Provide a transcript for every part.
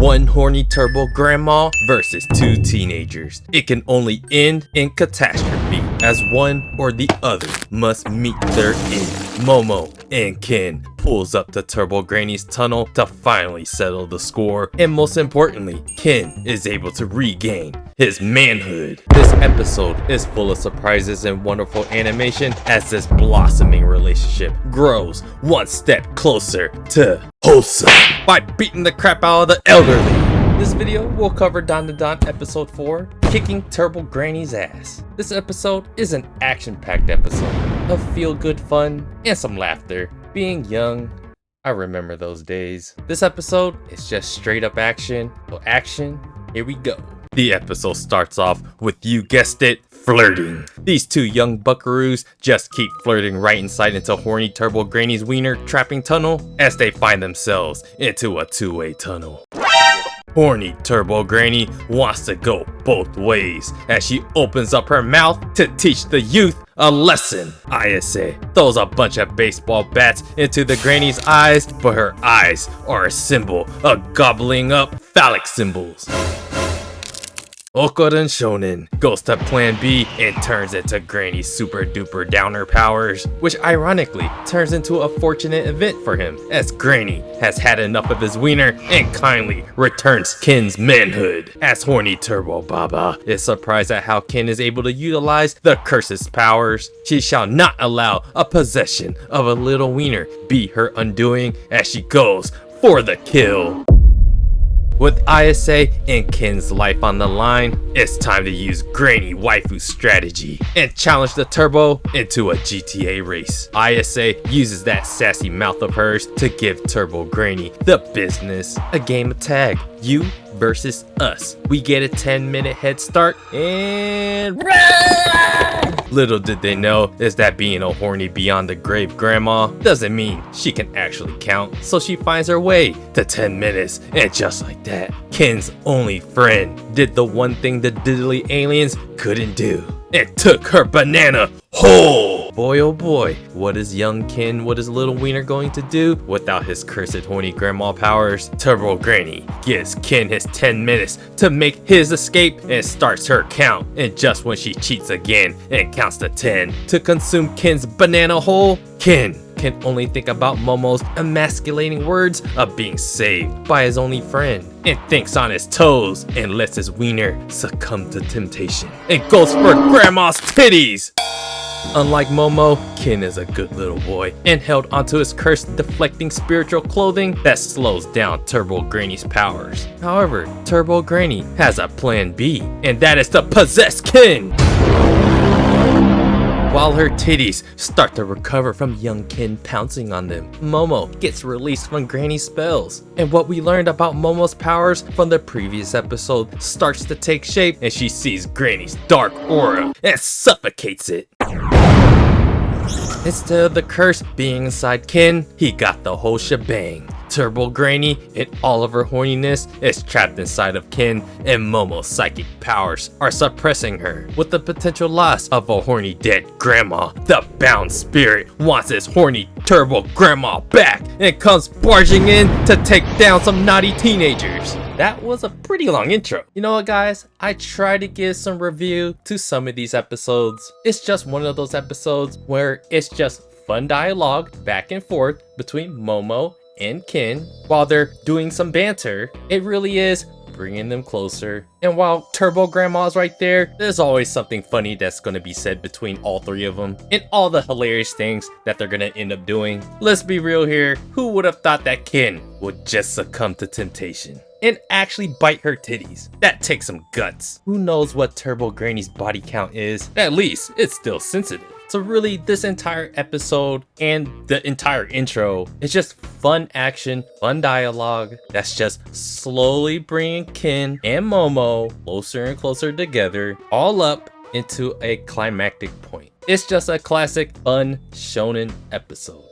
One horny turbo grandma versus two teenagers. It can only end in catastrophe, as one or the other must meet their end. Momo and Ken pulls up to Turbo Granny's tunnel to finally settle the score, and most importantly, Ken is able to regain his manhood. This episode is full of surprises and wonderful animation as this blossoming relationship grows one step closer to wholesome by beating the crap out of the elderly. This video will cover Don to Don episode 4, Kicking Turbo Granny's Ass. This episode is an action-packed episode of feel-good fun and some laughter. Being young, I remember those days. This episode is just straight up action, so action, here we go. The episode starts off with, you guessed it, flirting. These two young buckaroos just keep flirting right inside into horny Turbo Granny's wiener trapping tunnel as they find themselves into a two-way tunnel. Horny Turbo Granny wants to go both ways as she opens up her mouth to teach the youth a lesson. Ayase throws a bunch of baseball bats into the granny's eyes, but her eyes are a symbol of gobbling up phallic symbols. Okura and Shonen goes to plan B and turns into Granny's super duper downer powers, which ironically turns into a fortunate event for him as Granny has had enough of his wiener and kindly returns Ken's manhood. As horny Turbo Baba is surprised at how Ken is able to utilize the curse's powers, she shall not allow a possession of a little wiener be her undoing as she goes for the kill. With Ayase and Ken's life on the line, it's time to use Granny waifu strategy and challenge the Turbo into a GTA race. Ayase uses that sassy mouth of hers to give Turbo Granny the business. A game of tag, you versus us. We get a 10-minute head start and run! Little did they know is that being a horny beyond the grave grandma doesn't mean she can actually count, so she finds her way to 10 minutes, and just like that, Ken's only friend did the one thing the diddly aliens couldn't do. It took her banana whole! Boy oh boy, what is young Ken with his little wiener going to do without his cursed horny grandma powers? Turbo Granny gives Ken his 10 minutes to make his escape and starts her count. And just when she cheats again and counts to 10 to consume Ken's banana whole, Ken can only think about Momo's emasculating words of being saved by his only friend, and thinks on his toes and lets his wiener succumb to temptation and goes for grandma's titties. Unlike Momo, Ken is a good little boy and held onto his cursed deflecting spiritual clothing that slows down Turbo Granny's powers. However, Turbo Granny has a plan B, and that is to possess Ken. While her titties start to recover from young Ken pouncing on them, Momo gets released from Granny's spells. And what we learned about Momo's powers from the previous episode starts to take shape, and she sees Granny's dark aura and suffocates it. Instead of the curse being inside Ken, he got the whole shebang. Turbo Granny, in all of her horniness, is trapped inside of Ken, and Momo's psychic powers are suppressing her. With the potential loss of a horny dead grandma, the bound spirit wants his horny Turbo Grandma back and comes barging in to take down some naughty teenagers. That was a pretty long intro. You know what, guys? I try to give some review to some of these episodes. It's just one of those episodes where it's just fun dialogue back and forth between Momo and Ken while they're doing some banter. It really is bringing them closer. And while Turbo Grandma's right there, there's always something funny that's going to be said between all three of them and all the hilarious things that they're going to end up doing. Let's be real here. Who would have thought that Ken would just succumb to temptation and actually bite her titties? That takes some guts. Who knows what Turbo Granny's body count is? At least it's still sensitive. So really, this entire episode and the entire intro is just fun action, fun dialogue that's just slowly bringing Ken and Momo closer and closer together, all up into a climactic point. It's just a classic fun shonen episode.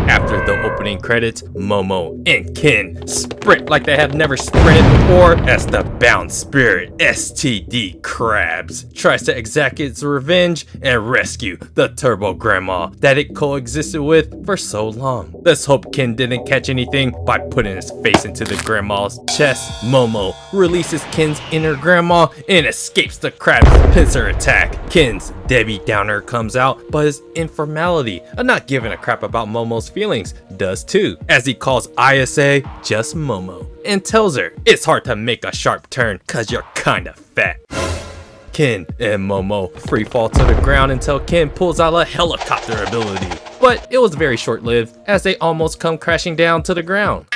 After the opening credits, Momo and Ken sprint like they have never sprinted before as the bound spirit STD Crabs tries to exact its revenge and rescue the Turbo Grandma that it coexisted with for so long. Let's hope Ken didn't catch anything by putting his face into the grandma's chest. Momo releases Ken's inner grandma and escapes the crab's pincer attack. Ken's Debbie Downer comes out, but his informality of not giving a crap about Momo's feelings does too, as he calls Ayase just Momo and tells her it's hard to make a sharp turn cause you're kinda fat. Ken and Momo free fall to the ground until Ken pulls out a helicopter ability, but it was very short-lived as they almost come crashing down to the ground.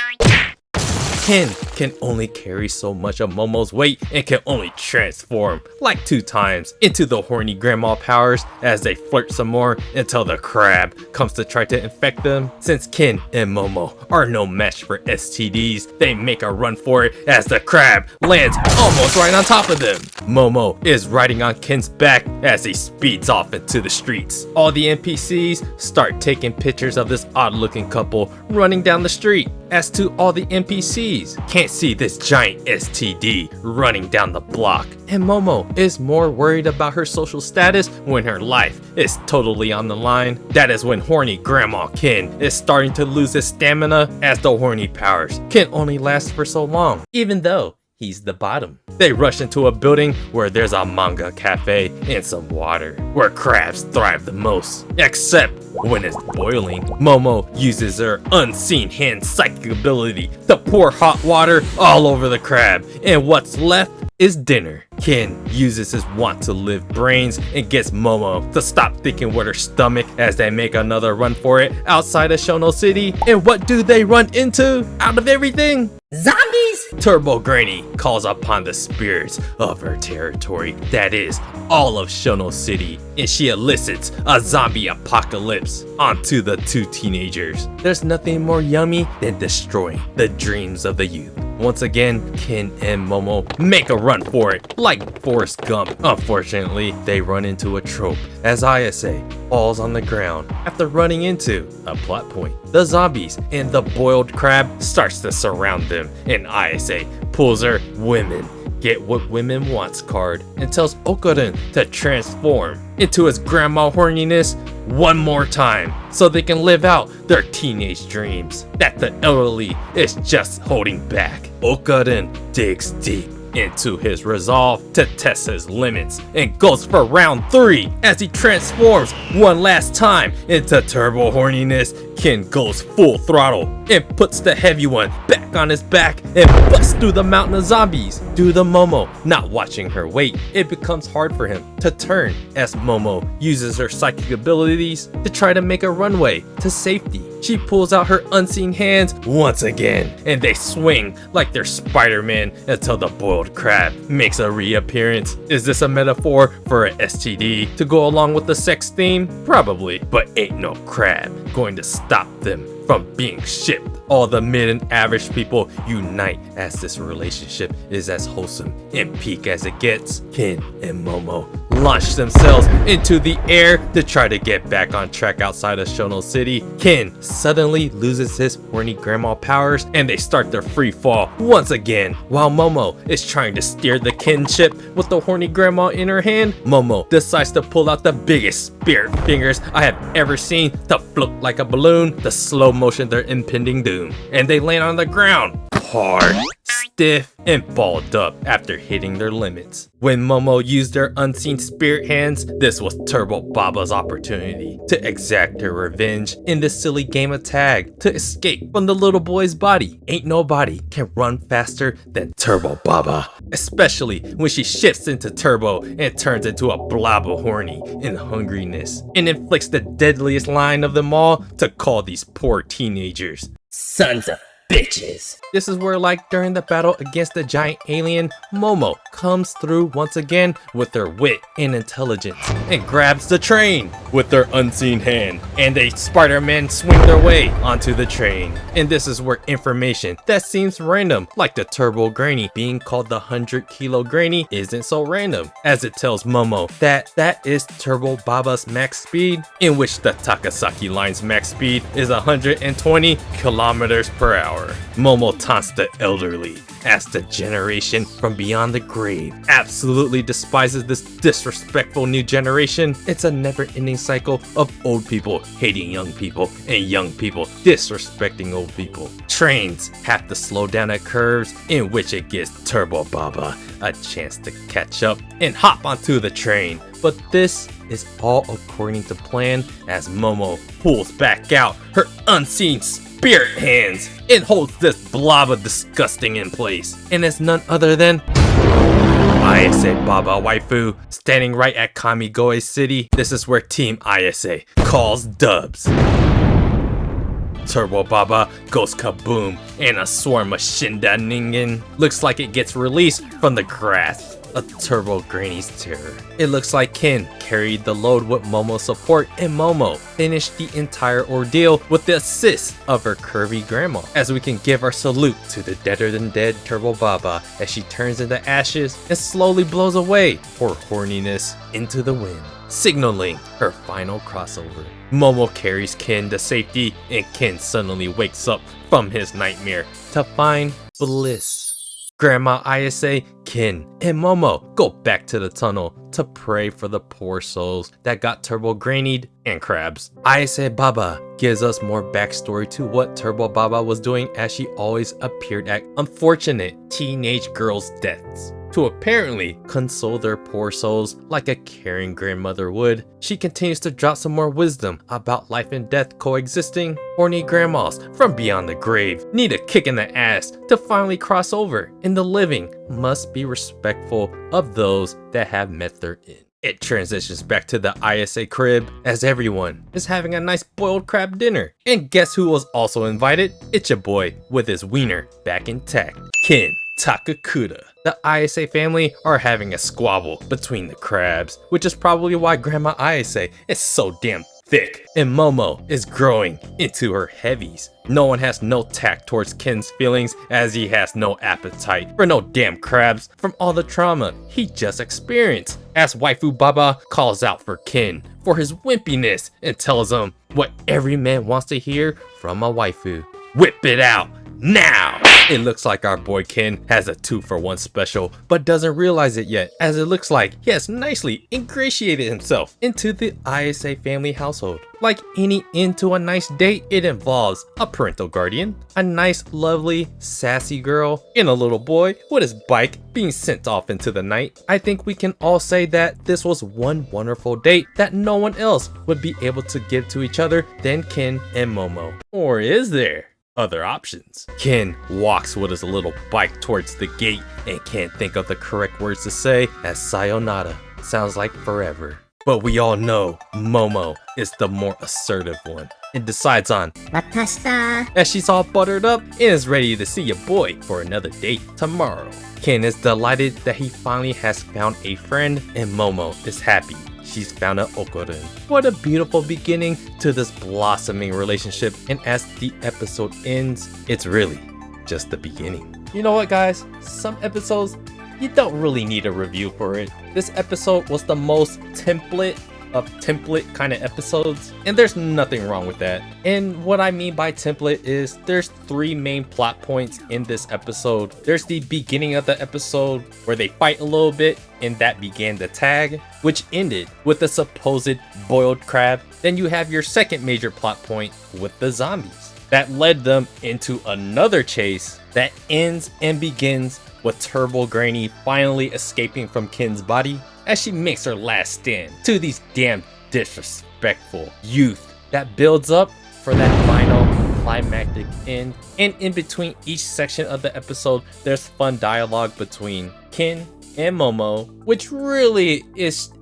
Ken can only carry so much of Momo's weight and can only transform like 2 times into the horny grandma powers as they flirt some more until the crab comes to try to infect them. Since Ken and Momo are no match for STDs, they make a run for it as the crab lands almost right on top of them. Momo is riding on Ken's back as he speeds off into the streets. All the NPCs start taking pictures of this odd looking couple running down the street. As to all the NPCs, can't see this giant STD running down the block. And Momo is more worried about her social status when her life is totally on the line. That is when horny Grandma Ken is starting to lose his stamina as the horny powers can only last for so long, even though he's the bottom. They rush into a building where there's a manga cafe and some water, where crabs thrive the most. Except when it's boiling, Momo uses her unseen hand psychic ability to pour hot water all over the crab, and what's left is dinner. Ken uses his want to live brains and gets Momo to stop thinking with her stomach as they make another run for it outside of Shono City. And what do they run into out of everything? Zombies! Turbo Granny calls upon the spirits of her territory, that is, all of Shono City, and she elicits a zombie apocalypse onto the 2 teenagers. There's nothing more yummy than destroying the dreams of the youth. Once again, Ken and Momo make a run for it, like Forrest Gump. Unfortunately, they run into a trope as Ayase falls on the ground after running into a plot point. The zombies and the boiled crab starts to surround them, and Ayase pulls her women get what women wants card and tells Okarin to transform into his grandma horniness one more time so they can live out their teenage dreams that the elderly is just holding back. Okarin digs deep into his resolve to test his limits and goes for round 3 as he transforms one last time into turbo horniness. Ken goes full throttle and puts the heavy one back on his back and busts through the mountain of zombies. Due to Momo not watching her weight, it becomes hard for him to turn as Momo uses her psychic abilities to try to make a runway to safety. She pulls out her unseen hands once again and they swing like they're Spider-Man until the boiled crab makes a reappearance. Is this a metaphor for an STD to go along with the sex theme? Probably, but ain't no crab going to stop them from being shipped. All the mid and average people unite as this relationship is as wholesome and peak as it gets. Ken and Momo launch themselves into the air to try to get back on track outside of Shono City. Ken suddenly loses his horny grandma powers and they start their free fall once again. While Momo is trying to steer the Ken ship with the horny grandma in her hand, Momo decides to pull out the biggest spirit fingers I have ever seen to float like a balloon to slow motion their impending doom. And they land on the ground hard, stiff, and balled up after hitting their limits. When Momo used their unseen spirit hands, this was Turbo Baba's opportunity to exact her revenge in this silly game of tag to escape from the little boy's body. Ain't nobody can run faster than Turbo Baba, especially when she shifts into Turbo and turns into a blob of horny and hungriness and inflicts the deadliest line of them all to call these poor teenagers sons of bitches. bitches. This is where, like during the battle against the giant alien, Momo comes through once again with her wit and intelligence and grabs the train with their unseen hand, and they Spider-Man swing their way onto the train. And this is where information that seems random, like the Turbo Granny being called the 100-kilo Granny, isn't so random, as it tells Momo that is Turbo Baba's max speed, in which the Takasaki line's max speed is 120 kilometers per hour. Momo taunts the elderly, as the generation from beyond the grave absolutely despises this disrespectful new generation. It's a never-ending cycle of old people hating young people and young people disrespecting old people. Trains have to slow down at curves, in which it gives Turbo Baba a chance to catch up and hop onto the train. But this is all according to plan, as Momo pulls back out her unseen spirit hands and holds this blob of disgusting in place. And it's none other than Ayase Baba Waifu, standing right at Kamigoe City. This is where Team Ayase calls dubs. Turbo Baba goes kaboom, and a swarm of Shindaningen looks like it gets released from the grasp of Turbo Granny's terror. It looks like Ken carried the load with Momo's support, and Momo finished the entire ordeal with the assist of her curvy grandma, as we can give our salute to the deader than dead Turbo Baba as she turns into ashes and slowly blows away her horniness into the wind, signaling her final crossover. Momo carries Ken to safety, and Ken suddenly wakes up from his nightmare to find bliss. Grandma Ayase, Ken, and Momo go back to the tunnel to pray for the poor souls that got Turbo Grannied and crabs. Ayase Baba gives us more backstory to what Turbo Baba was doing, as she always appeared at unfortunate teenage girls' deaths to apparently console their poor souls like a caring grandmother would. She continues to drop some more wisdom about life and death coexisting. Horny grandmas from beyond the grave need a kick in the ass to finally cross over, and the living must be respectful of those that have met their end. It transitions back to the ISA crib as everyone is having a nice boiled crab dinner. And guess who was also invited? It's your boy with his wiener back intact, Ken Takakura. The ISA family are having a squabble between the crabs, which is probably why Grandma ISA is so damn thick, and Momo is growing into her heavies. No one has no tact towards Ken's feelings, as he has no appetite for no damn crabs from all the trauma he just experienced, as Waifu Baba calls out for Ken for his wimpiness and tells him what every man wants to hear from a waifu: whip it out now! It looks like our boy Ken has a 2-for-1 special, but doesn't realize it yet, as it looks like he has nicely ingratiated himself into the ISA family household. Like any into a nice date, it involves a parental guardian, a nice, lovely, sassy girl, and a little boy with his bike being sent off into the night. I think we can all say that this was one wonderful date that no one else would be able to give to each other than Ken and Momo. Or is there other options? Ken walks with his little bike towards the gate and can't think of the correct words to say, as sayonara sounds like forever. But we all know Momo is the more assertive one and decides on Matasta, as she's all buttered up and is ready to see your boy for another date tomorrow. Ken is delighted that he finally has found a friend, and Momo is happy she's found an Okorin. What a beautiful beginning to this blossoming relationship, and as the episode ends, it's really just the beginning. You know what, guys? Some episodes, you don't really need a review for it. This episode was the most template of template kind of episodes, and there's nothing wrong with that. And what I mean by template is there's 3 main plot points in this episode. There's the beginning of the episode where they fight a little bit, and that began the tag, which ended with the supposed boiled crab. Then you have your second major plot point with the zombies that led them into another chase that ends and begins with Turbo Granny finally escaping from Ken's body as she makes her last stand to these damn disrespectful youth. That builds up for that final climactic end. And in between each section of the episode, there's fun dialogue between Ken and Momo, which really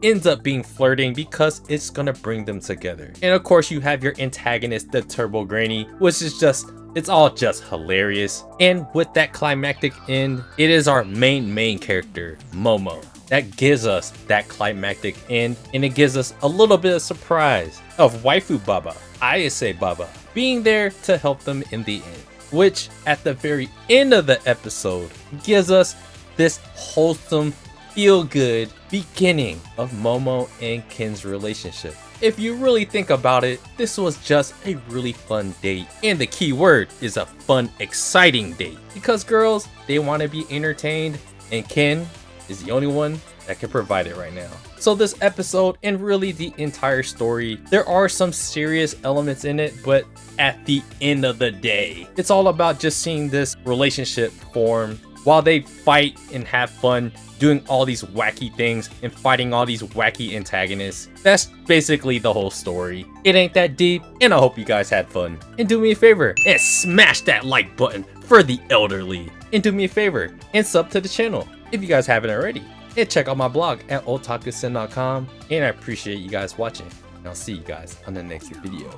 ends up being flirting because it's gonna bring them together. And of course, you have your antagonist, the Turbo Granny, which is just It's all just hilarious. And with that climactic end, it is our main character, Momo, that gives us that climactic end, and it gives us a little bit of surprise of waifu Baba, Ayase Baba, being there to help them in the end, which at the very end of the episode gives us this wholesome, feel-good beginning of Momo and Ken's relationship. If you really think about it, this was just a really fun date, and the key word is a fun, exciting date, because girls, they want to be entertained, and Ken is the only one that can provide it right now. So this episode, and really the entire story, there are some serious elements in it, but at the end of the day, it's all about just seeing this relationship form while they fight and have fun doing all these wacky things and fighting all these wacky antagonists. That's basically the whole story. It ain't that deep, and I hope you guys had fun. And do me a favor and smash that like button for the elderly. And do me a favor and sub to the channel if you guys haven't already. And check out my blog at otakusen.com. And I appreciate you guys watching. And I'll see you guys on the next video.